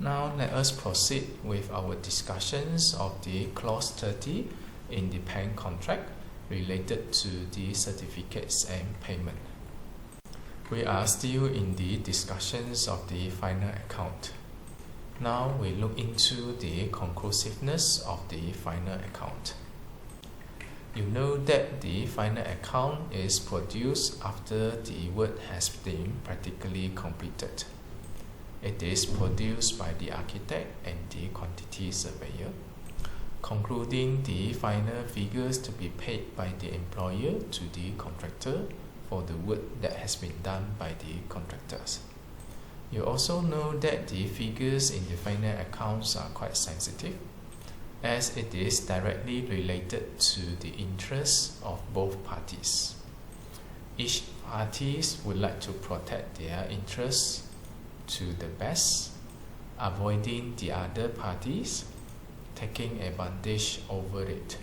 Now let us proceed with our discussions of the clause 30 in the PAM contract related to the certificates and payment. We are still in the discussions of the final account. Now we look into the conclusiveness of the final account. You know that the final account is produced after the work has been practically completed. It is produced by the architect and the quantity surveyor, concluding the final figures to be paid by the employer to the contractor for the work that has been done by the contractors. You also know that the figures in the final accounts are quite sensitive, as it is directly related to the interests of both parties. Each party would like to protect their interests to the best, avoiding the other parties taking advantage over it.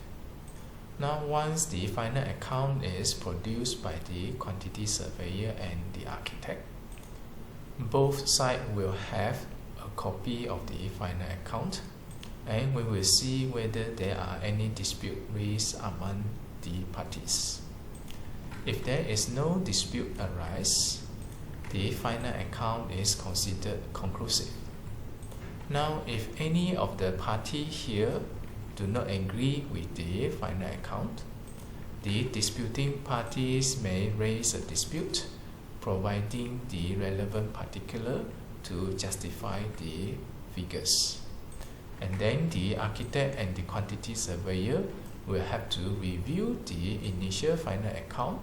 Now, once the final account is produced by the quantity surveyor and the architect, both sides will have a copy of the final account, and we will see whether there are any dispute raised among the parties. If there is no dispute arise, the final account is considered conclusive. Now, if any of the parties here do not agree with the final account, the disputing parties may raise a dispute, providing the relevant particular to justify the figures. And then the architect and the quantity surveyor will have to review the initial final account,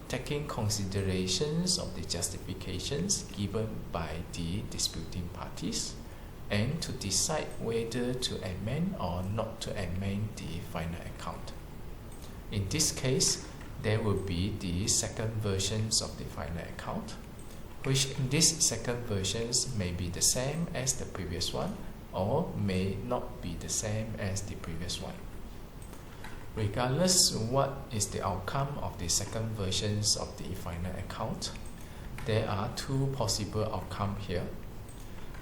taking considerations of the justifications given by the disputing parties, and to decide whether to amend or not to amend the final account. In this case, there will be the second versions of the final account, which these second versions may be the same as the previous one or may not be the same as the previous one. Regardless what is the outcome of the second versions of the final account, there are two possible outcomes here,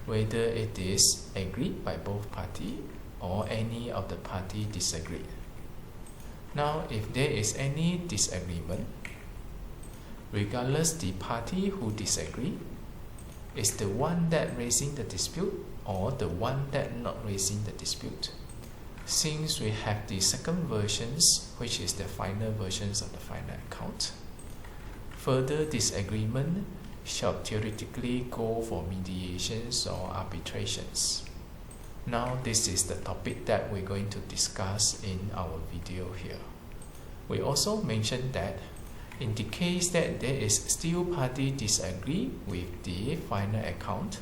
whether it is agreed by both parties or any of the parties disagreed. Now, if there is any disagreement, regardless the party who disagree is the one that raising the dispute or the one that not raising the dispute. Since we have the second versions, which is the final versions of the final account, further disagreement shall theoretically go for mediations or arbitrations. Now, this is the topic that we're going to discuss in our video here. We also mentioned that in the case that there is still party disagree with the final account,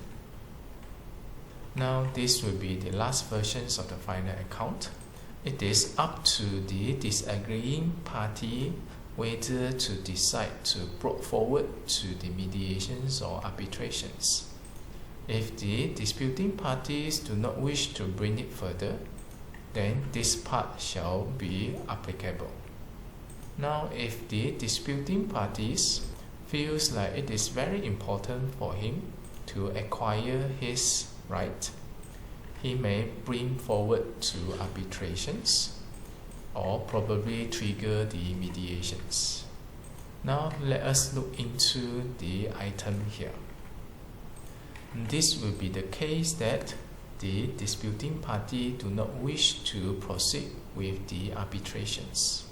now this will be the last versions of the final account. It is up to the disagreeing party whether to decide to brought forward to the mediations or arbitrations. If the disputing parties do not wish to bring it further, then this part shall be applicable. Now, if the disputing parties feels like it is very important for him to acquire his right, he may bring forward to arbitrations or probably trigger the mediations. Now let us look into the item here. This will be the case that the disputing party do not wish to proceed with the arbitrations.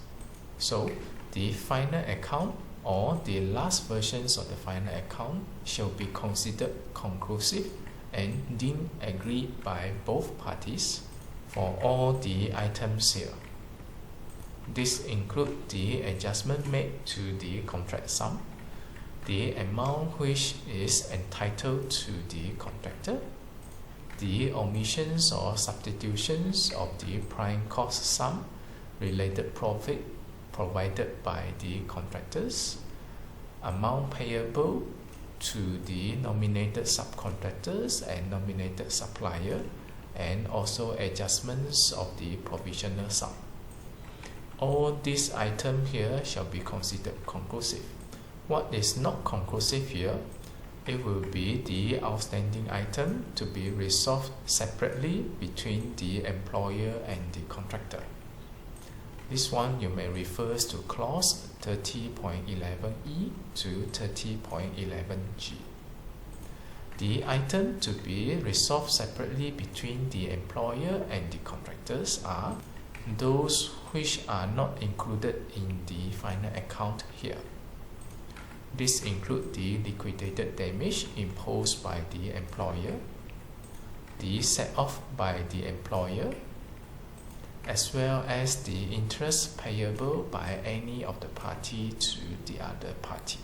So the final account or the last versions of the final account shall be considered conclusive and deemed agreed by both parties for all the items here. This includes the adjustment made to the contract sum, the amount which is entitled to the contractor, the omissions or substitutions of the prime cost sum, related profit provided by the contractors, amount payable to the nominated subcontractors and nominated supplier, and also adjustments of the provisional sum. All these items here shall be considered conclusive. What is not conclusive here it will be the outstanding item to be resolved separately between the employer and the contractor. This one you may refer to clause 30.11e to 30.11g. The item to be resolved separately between the employer and the contractors are those which are not included in the final account here. This includes the liquidated damage imposed by the employer, the set-off by the employer, as well as the interest payable by any of the party to the other party.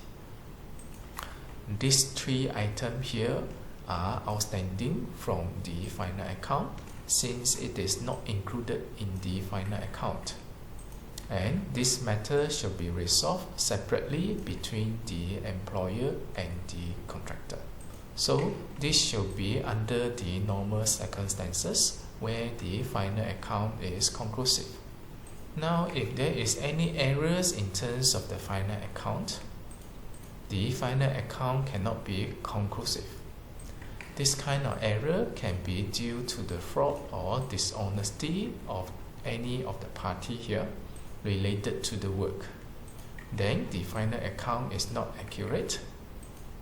These three items here are outstanding from the final account since it is not included in the final account. And this matter should be resolved separately between the employer and the contractor. So this should be under the normal circumstances where the final account is conclusive. Now, if there is any errors in terms of the final account, the final account cannot be conclusive. This kind of error can be due to the fraud or dishonesty of any of the party here related to the work. Then the final account is not accurate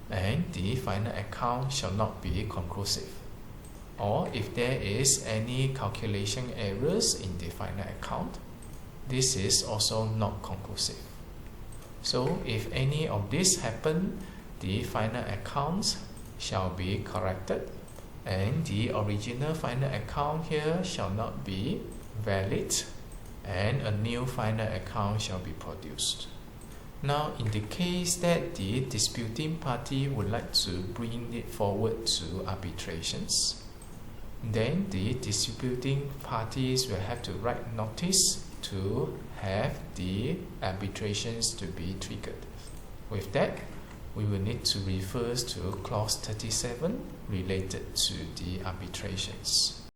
and the final account shall not be conclusive. Or if there is any calculation errors in the final account, this is also not conclusive. So if any of this happen, the final accounts shall be corrected and the original final account here shall not be valid and a new final account shall be produced. Now, in the case that the disputing party would like to bring it forward to arbitrations, then the disputing parties will have to write notice to have the arbitrations to be triggered. With that, we will need to refer to clause 37 related to the arbitrations.